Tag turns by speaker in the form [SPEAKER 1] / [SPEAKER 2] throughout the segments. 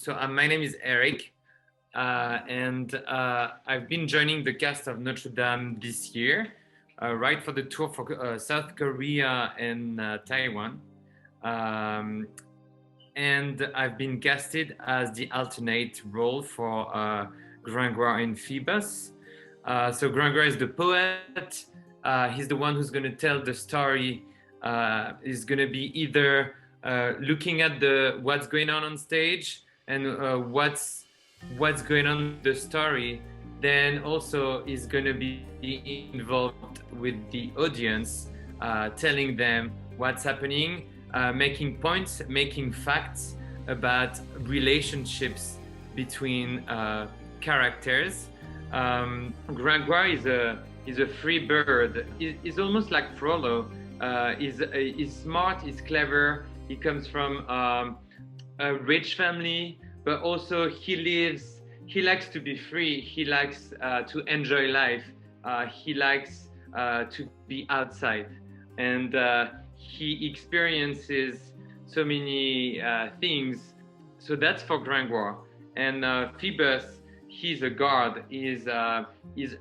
[SPEAKER 1] My name is Eric, and I've been joining the cast of Notre Dame this year, right for the tour for South Korea and Taiwan. And I've been casted as the alternate role for Gringoire and Phoebus. So Gringoire is the poet. He's the one who's going to tell the story. He's going to be either looking at what's going on stage and what's going on in the story. Then also is going to be involved with the audience, telling them what's happening, making points, making facts about relationships between characters. Gringoire is a free bird. He's almost like Frollo. He's smart, he's clever. He comes from a rich family, but also he likes to be free. He likes to enjoy life. He likes to be outside. And he experiences so many things. So that's for Gringoire. And Phoebus, he's a guard. He's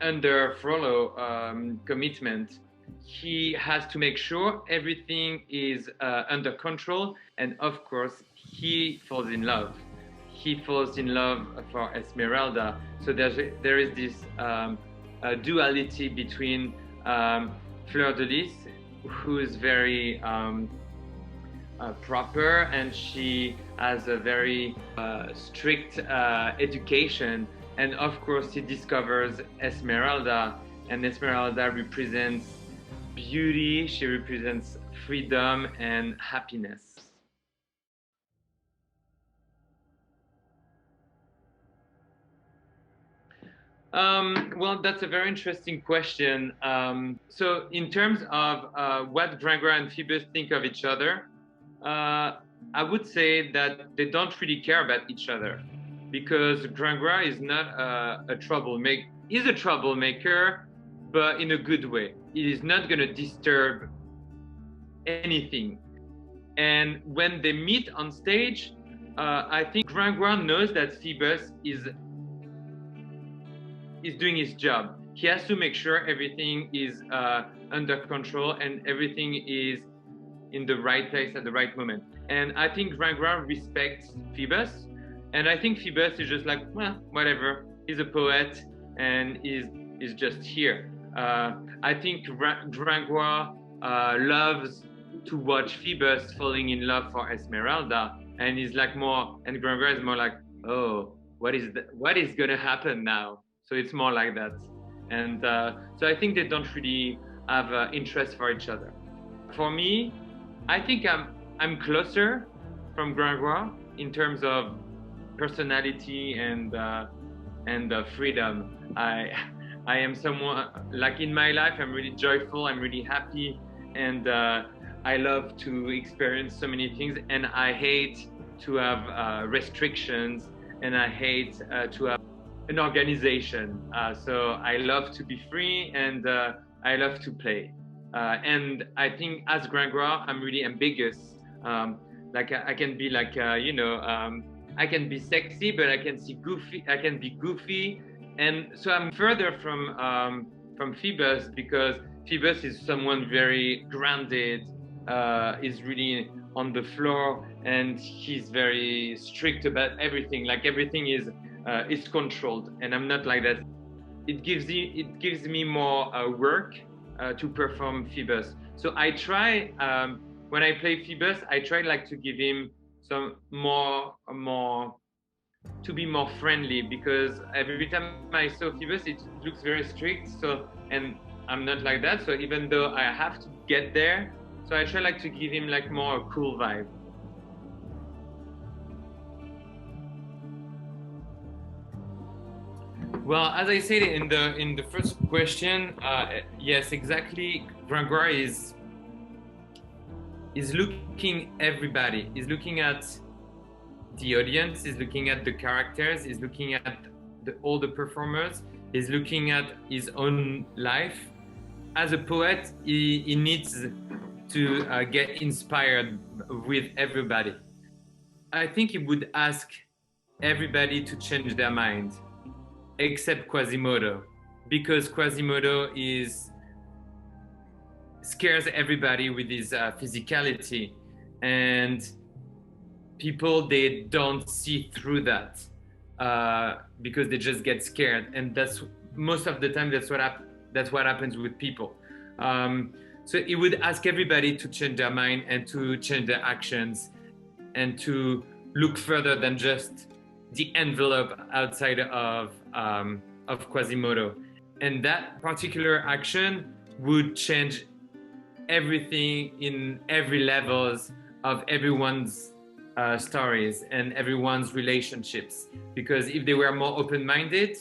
[SPEAKER 1] under Frollo commitment. He has to make sure everything is under control. And of course, he falls in love. He falls in love for Esmeralda. So there is this duality between Fleur de Lis, who is very proper, and she has a very strict education. And of course, he discovers Esmeralda, and Esmeralda represents beauty, she represents freedom and happiness. Well, that's a very interesting question. So in terms of what Gringoire and Phoebus think of each other, I would say that they don't really care about each other, because Gringoire is not a troublemaker. He's a troublemaker, but in a good way. It is not going to disturb anything. And when they meet on stage, I think Gringoire knows that Phoebus is doing his job. He has to make sure everything is under control and everything is in the right place at the right moment. And I think Gringoire respects Phoebus. And I think Phoebus is just like, well, whatever. He's a poet and is just here. I think Gringoire loves to watch Phoebus falling in love for Esmeralda, and he's like more, and Gringoire is more like, oh, what is gonna happen now? So it's more like that. And so I think they don't really have interest for each other. For me, I think I'm closer from Gringoire in terms of personality and freedom. I am someone, like in my life, I'm really joyful, I'm really happy, and I love to experience so many things, and I hate to have restrictions, and I hate to have an organization. So I love to be free, and I love to play. And I think as Gringoire, I'm really ambiguous. Like I can be like, I can be sexy, but I can be goofy. And so I'm further from Phoebus, because Phoebus is someone very grounded, is really on the floor, and he's very strict about everything. Like everything is controlled, and I'm not like that. It gives me more work to perform Phoebus. So I try, when I play Phoebus, I try like to give him some more to be more friendly, because every time I saw Phoebus, it looks very strict. So, and I'm not like that. So even though I have to get there, so I try like to give him like more a cool vibe. Well, as I said in the first question, yes, exactly. Gringoire is looking everybody. He's looking at the audience. He's looking at the characters. He's looking at all the performers. He's looking at his own life. As a poet, he needs to get inspired with everybody. I think he would ask everybody to change their mind, except Quasimodo, because Quasimodo scares everybody with his physicality, and people, they don't see through that because they just get scared, and that's most of the time that's what happens with people. So it would ask everybody to change their mind and to change their actions and to look further than just the envelope outside of Quasimodo. And that particular action would change everything in every levels of everyone's stories and everyone's relationships. Because if they were more open-minded,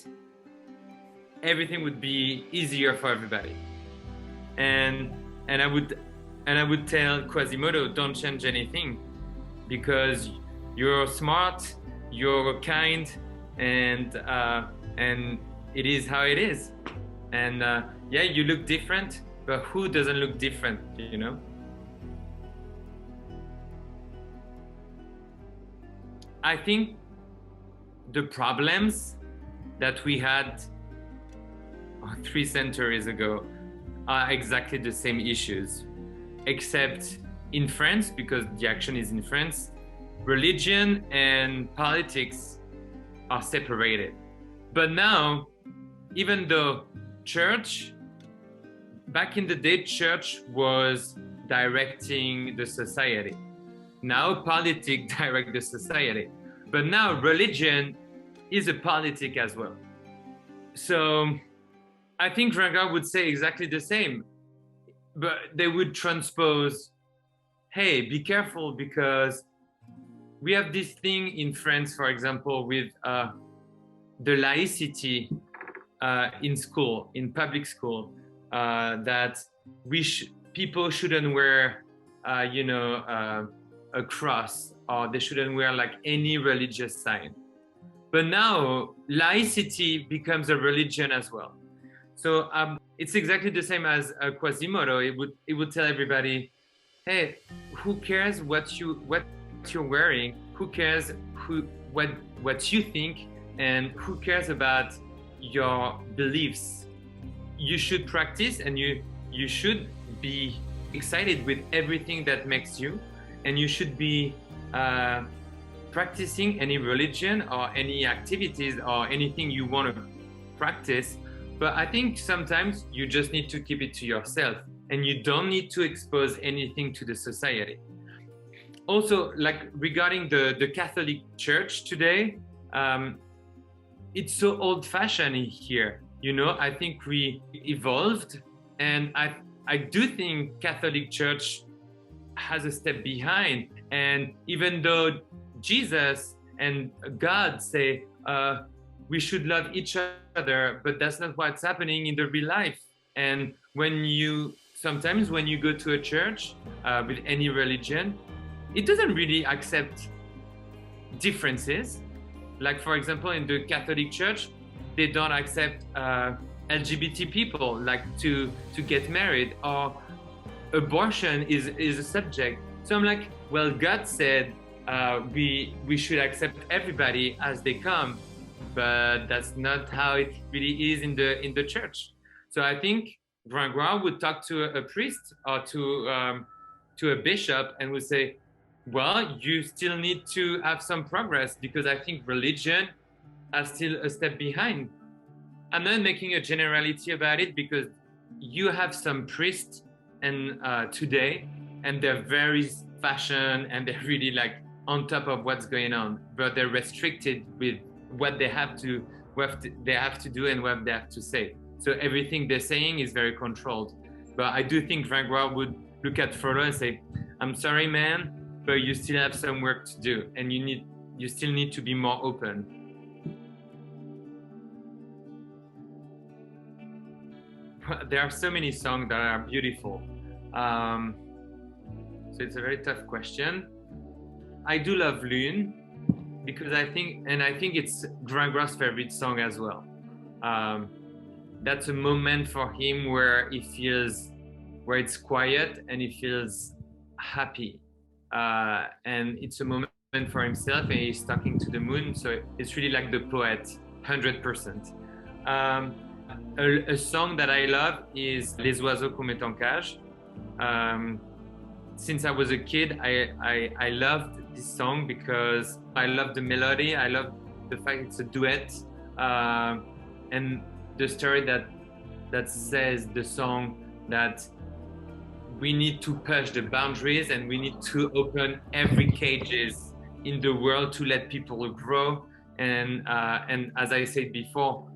[SPEAKER 1] everything would be easier for everybody. And I would tell Quasimodo, don't change anything, because you're smart, you're kind, and it is how it is. And yeah, you look different, but who doesn't look different, you know? I think the problems that we had 3 centuries ago are exactly the same issues, except in France, because the action is in France, religion and politics are separated. But now, even though church, back in the day, church was directing the society. Now politics direct the society. But now religion is a politic as well. So I think Gringoire would say exactly the same, but they would transpose, hey, be careful, because we have this thing in France, for example, with the laicity in school, in public school, that people shouldn't wear, a cross, or they shouldn't wear like any religious sign. But now laicity becomes a religion as well. So it's exactly the same as Quasimodo. It would tell everybody, hey, who cares what you're wearing? Who cares what you think, and who cares about your beliefs? You should practice, and you should be excited with everything that makes you, and you should be practicing any religion or any activities or anything you want to practice. But I think sometimes you just need to keep it to yourself, and you don't need to expose anything to the society. Also, like regarding the Catholic Church today, it's so old-fashioned here. You know, I think we evolved, and I do think Catholic Church has a step behind. And even though Jesus and God say we should love each other, but that's not what's happening in the real life. And sometimes when you go to a church with any religion, it doesn't really accept differences. Like, for example, in the Catholic Church, they don't accept LGBT people, like to get married, or abortion is a subject. So I'm like, well, God said we should accept everybody as they come, but that's not how it really is in the church. So I think Gringoire would talk to a priest or to a bishop and would say, well, you still need to have some progress, because I think religion is still a step behind. I'm not making a generality about it, because you have some priests and today, and they're very fashion, and they're really like on top of what's going on, but they're restricted with what they have to do and what they have to say. So everything they're saying is very controlled. But I do think Gringoire would look at Frollo and say, I'm sorry, man, but you still have some work to do, and you still need to be more open. There are so many songs that are beautiful. So it's a very tough question. I do love Lune, because I think it's Gringoire's favorite song as well. That's a moment for him where it's quiet and he feels happy. And it's a moment for himself and he's talking to the moon. So it's really like the poet, 100%. A song that I love is Les oiseaux qu'on met en cage. Since I was a kid, I loved this song because I love the melody. I love the fact it's a duet, and the story that says the song that we need to push the boundaries and we need to open every cages in the world to let people grow. And as I said before,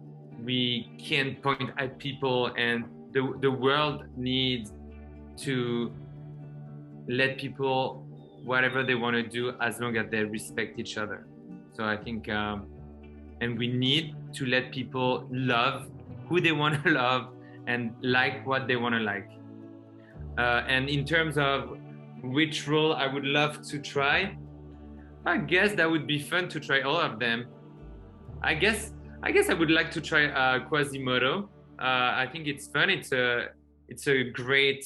[SPEAKER 1] we can't point at people, and the world needs to let people whatever they want to do as long as they respect each other. So I think, and we need to let people love who they want to love and like what they want to like. And in terms of which role I would love to try, I guess that would be fun to try all of them. I guess I would like to try Quasimodo. I think it's fun. It's a great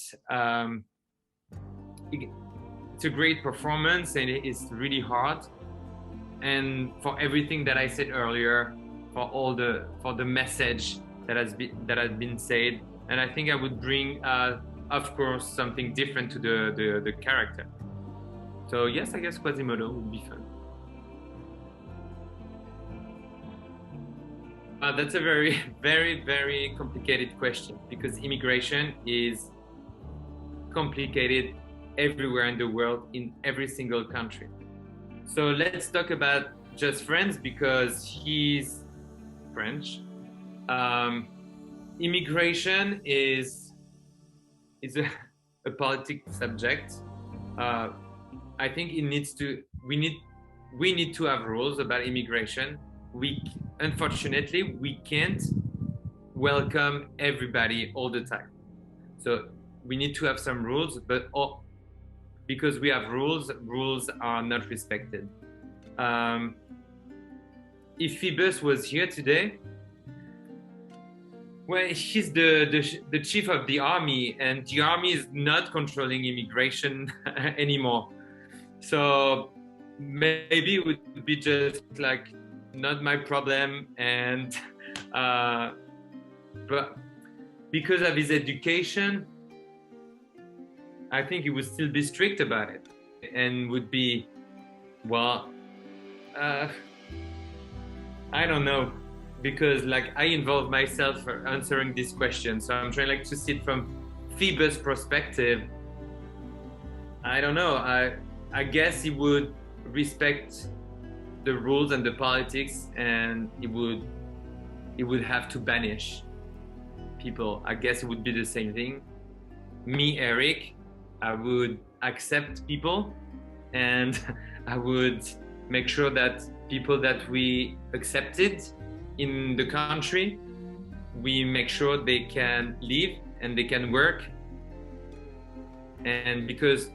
[SPEAKER 1] it's a great performance, and it's really hard. And for everything that I said earlier, for the message that has been said, and I think I would bring, of course, something different to the character. So yes, I guess Quasimodo would be fun. That's a very, very, very complicated question, because immigration is complicated everywhere in the world, in every single country. So let's talk about Just Friends, because he's French. Immigration is a political subject. I think we need to have rules about immigration. Unfortunately, we can't welcome everybody all the time. So we need to have some rules, but because we have rules are not respected. If Phoebus was here today, well, he's the chief of the army, and the army is not controlling immigration anymore. So maybe it would be just like not my problem, and but because of his education, I think he would still be strict about it, and would be, well, I don't know, because like I involve myself for answering this question, so I'm trying like to see it from Phoebus' perspective. I don't know. I guess he would respect the rules and the politics, and he would have to banish people. I guess it would be the same thing. Me, Eric, I would accept people, and I would make sure that people that we accepted in the country, we make sure they can live and they can work. And because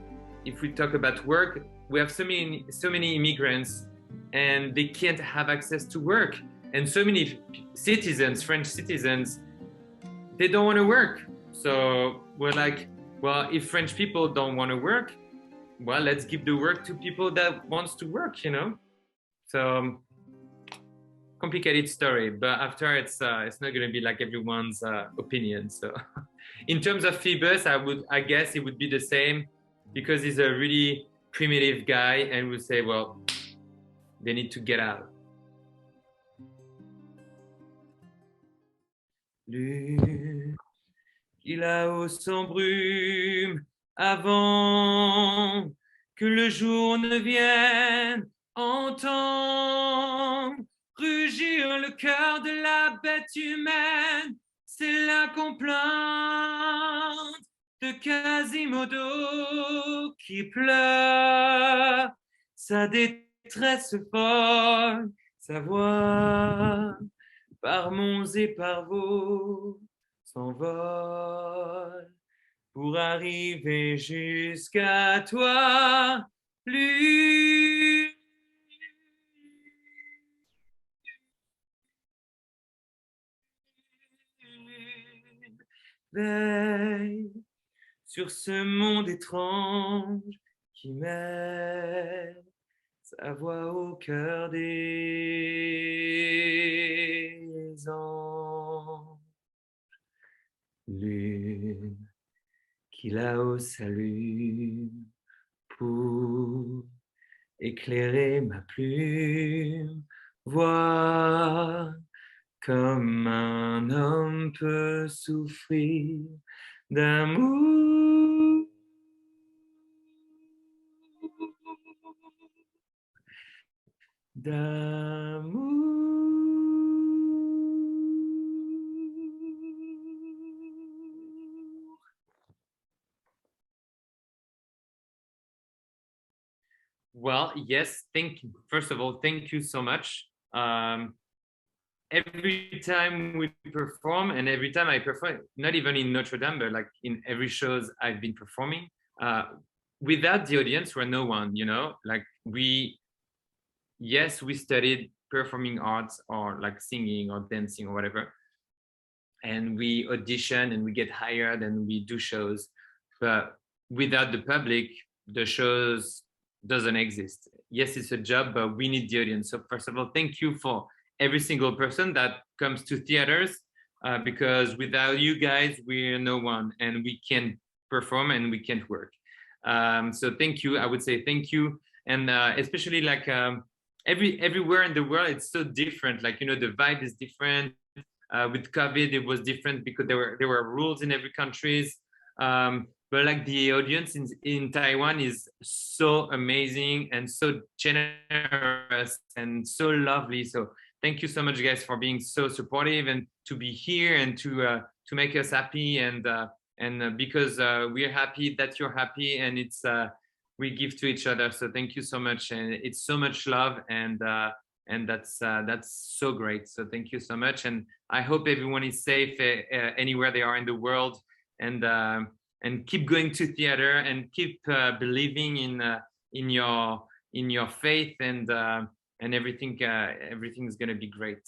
[SPEAKER 1] if we talk about work, we have so many immigrants, and they can't have access to work. And so many citizens, French citizens, they don't want to work. So we're like, well, if French people don't want to work, well, let's give the work to people that wants to work, you know? So complicated story, but after it's not going to be like everyone's opinion. So in terms of Phoebus, I guess it would be the same, because he's a really primitive guy, and would say, well, they need to get out. Lune qui là-haut s'embrume avant que le jour ne vienne, entendre rugir le cœur de la bête humaine. C'est la complainte de Quasimodo qui pleure sa détresse folle, sa voix par monts et par vaux s'envole pour arriver jusqu'à toi, lui. Veille sur ce monde étrange qui mêle sa voix au cœur des anges. Lune qui là-haut s'allume pour éclairer ma plume, vois comme un homme peut souffrir d'amour. Well, yes, first of all, thank you so much. Every time we perform, and every time I perform, not even in Notre Dame, but like in every shows I've been performing, without the audience, we're no one, you know, like yes, we studied performing arts or like singing or dancing or whatever. And we audition and we get hired and we do shows. But without the public, the shows doesn't exist. Yes, it's a job, but we need the audience. So first of all, thank you for every single person that comes to theaters, because without you guys, we're no one and we can't perform and we can't work. So thank you. I would say thank you. And especially like everywhere in the world, it's so different. Like, you know, the vibe is different. With COVID, it was different because there were rules in every countries. But like the audience in Taiwan is so amazing and so generous and so lovely. So thank you so much, guys, for being so supportive and to be here and to make us happy and because we're happy that you're happy and it's we give to each other. So thank you so much, and it's so much love and that's so great. So thank you so much, and I hope everyone is safe anywhere they are in the world, and keep going to theater and keep believing in your faith and everything's gonna be great.